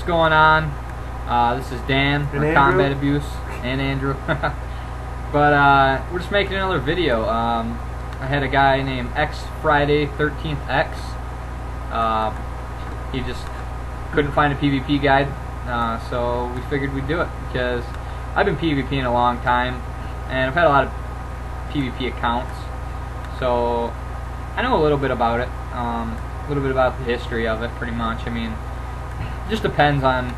What's going on? This is Dan from Combat Abuse and Andrew. But we're just making another video. I had a guy named X Friday 13th X. He just couldn't find a PvP guide, so we figured we'd do it because I've been PvPing a long time and I've had a lot of PvP accounts, so I know a little bit about it, a little bit about the history of it, pretty much. I mean, it just depends on,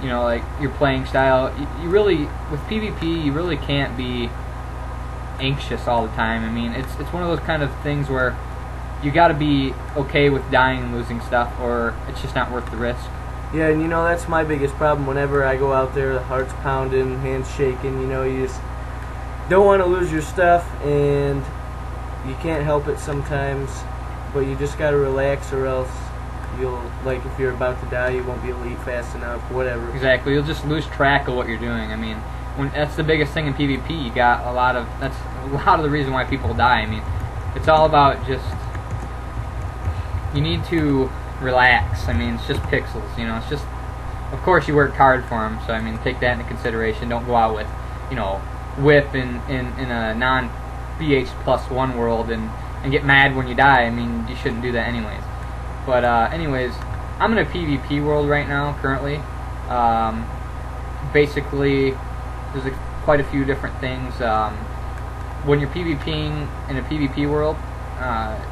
you know, like your playing style. You really, with PvP, you really can't be anxious all the time. I mean, it's one of those kind of things where you got to be okay with dying and losing stuff, or it's just not worth the risk. Yeah, and you know, that's my biggest problem. Whenever I go out there, the heart's pounding, hands shaking, you know, you just don't want to lose your stuff, and you can't help it sometimes, but you just got to relax, or else you'll, like, if you're about to die, you won't be elite fast enough, whatever. Exactly, you'll just lose track of what you're doing. I mean, that's the biggest thing in PvP. You got that's a lot of the reason why people die. I mean, it's all about just, you need to relax. I mean, it's just pixels, you know. It's just, of course you worked hard for them, so I mean, take that into consideration. Don't go out with, you know, whip in a non-BH plus 1 world and get mad when you die. I mean, you shouldn't do that anyways. But anyways, I'm in a PvP world right now currently. Basically, there's quite a few different things. When you're PvPing in a PvP world,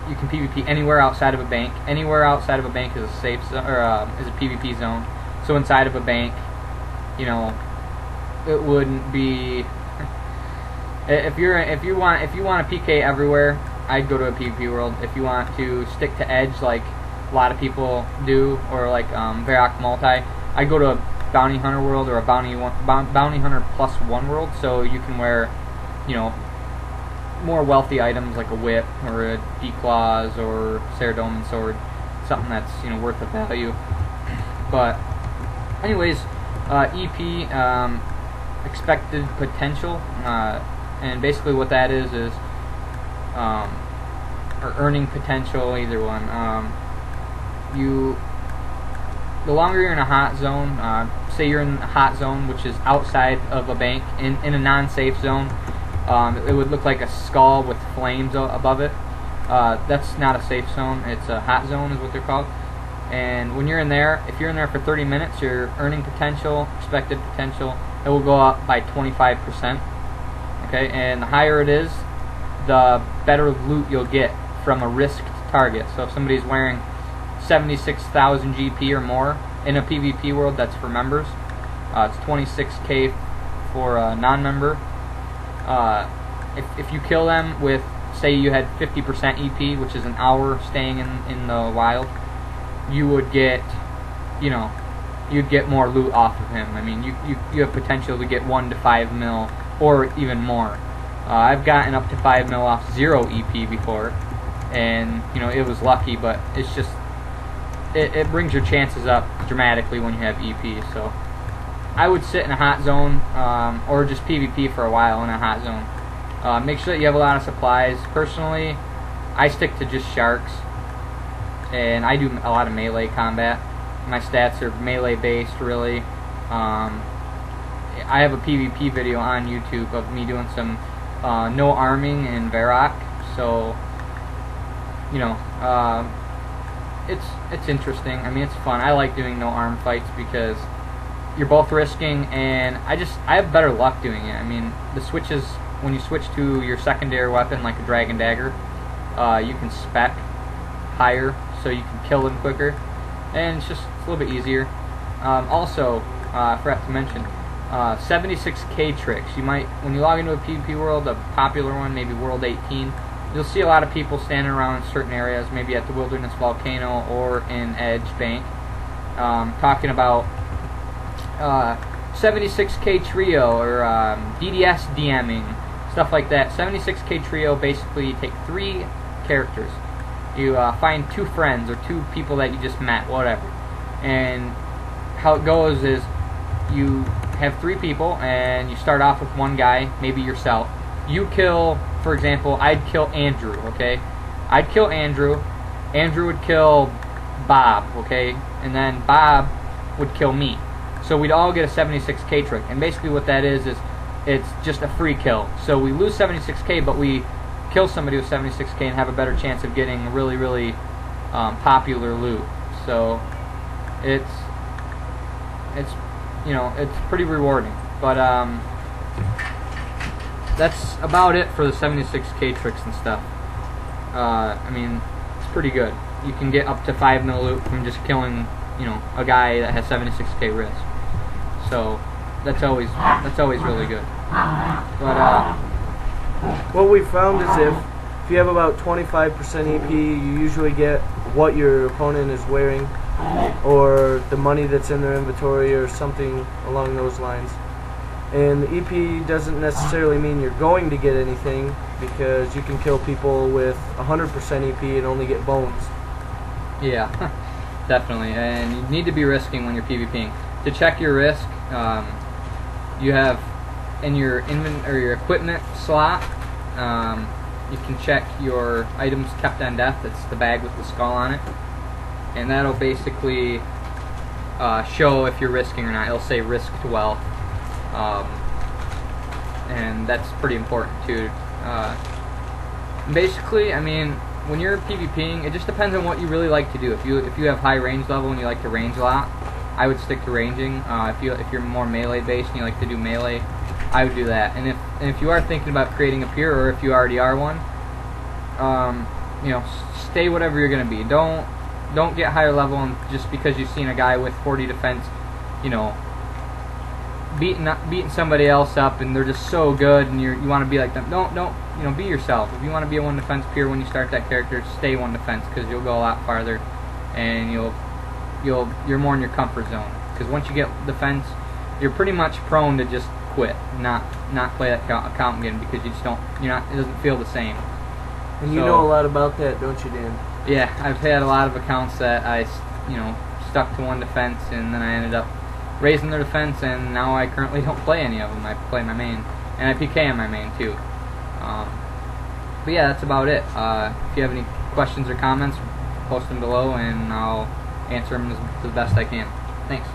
you can PvP anywhere outside of a bank. Anywhere outside of a bank is a safe zone, or is a PvP zone. So inside of a bank, you know, it wouldn't be. If you want to PK everywhere, I'd go to a PvP world. If you want to stick to edge like a lot of people do, or like Varrock multi, I'd go to a bounty hunter world or a bounty hunter plus 1 world, so you can wear, you know, more wealthy items like a whip or a declaws or Ceradoman sword, something that's, you know, worth the value. But anyways, EP, expected potential, and basically what that is or earning potential, either one. The longer you're in a hot zone, say you're in a hot zone which is outside of a bank, in a non-safe zone, it would look like a skull with flames above it. That's not a safe zone. It's a hot zone is what they're called. And when you're in there, if you're in there for 30 minutes, your earning potential, expected potential, it will go up by 25%. Okay, and the higher it is, the better loot you'll get from a risked target. So if somebody's wearing 76,000 GP or more in a PvP world, that's for members. It's 26k for a non-member. If you kill them with, say you had 50% EP, which is an hour staying in the wild, you would get, you know, you'd get more loot off of him. I mean, you have potential to get 1 to 5 mil or even more. I've gotten up to 5 mil off 0 EP before, and you know, it was lucky, but it's just, it brings your chances up dramatically when you have EP. So I would sit in a hot zone, or just PvP for a while in a hot zone. Make sure that you have a lot of supplies. Personally, I stick to just sharks, and I do a lot of melee combat. My stats are melee based, really. I have a PvP video on YouTube of me doing some no arming in Varrock, so you know, it's interesting. I mean, it's fun. I like doing no arm fights because you're both risking, and I have better luck doing it. I mean, the switches, when you switch to your secondary weapon like a dragon dagger, you can spec higher, so you can kill them quicker, and it's a little bit easier. Also, I forgot to mention, 76k tricks. You might, when you log into a PvP world, a popular one, maybe World 18, you'll see a lot of people standing around in certain areas, maybe at the Wilderness Volcano or in Edge Bank, talking about 76k trio or DDS DMing, stuff like that. 76k trio, basically you take 3 characters, you find 2 friends or 2 people that you just met, whatever, and how it goes is you have 3 people and you start off with 1 guy, maybe yourself. You kill, for example, I'd kill Andrew, okay? I'd kill Andrew. Andrew would kill Bob, okay? And then Bob would kill me. So we'd all get a 76k trick, and basically what that is it's just a free kill. So we lose 76k, but we kill somebody with 76k and have a better chance of getting really, really popular loot. So it's you know, it's pretty rewarding. But that's about it for the 76k tricks and stuff. I mean, it's pretty good. You can get up to 5 mil loot from just killing, you know, a guy that has 76k risk. So that's always really good. But what we found is if you have about 25% EP, you usually get what your opponent is wearing, or the money that's in their inventory, or something along those lines. And the EP doesn't necessarily mean you're going to get anything, because you can kill people with 100% EP and only get bones. yeah, definitely. And you need to be risking when you're PvPing. To check your risk, you have in your your equipment slot, you can check your items kept on death. It's the bag with the skull on it, and that'll basically show if you're risking or not. It'll say risked well, and that's pretty important too. Basically, I mean, when you're PvPing, it just depends on what you really like to do. If you have high range level and you like to range a lot, I would stick to ranging. If you're more melee based and you like to do melee, I would do that. And if you are thinking about creating a peer, or if you already are one, you know, stay whatever you're gonna be. Don't get higher level, and just because you've seen a guy with 40 defense, you know, beating somebody else up, and they're just so good, and you want to be like them. Don't you know? Be yourself. If you want to be a 1 defense peer when you start that character, stay 1 defense, because you'll go a lot farther, and you're more in your comfort zone. Because once you get defense, you're pretty much prone to just quit, not play that account again, because you just don't. It doesn't feel the same. And you know a lot about that, don't you, Dan? Yeah, I've had a lot of accounts that I, you know, stuck to 1 defense, and then I ended up raising their defense, and now I currently don't play any of them. I play my main, and I PK on my main too. But yeah, that's about it. If you have any questions or comments, post them below, and I'll answer them as the best I can. Thanks.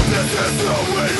This is the way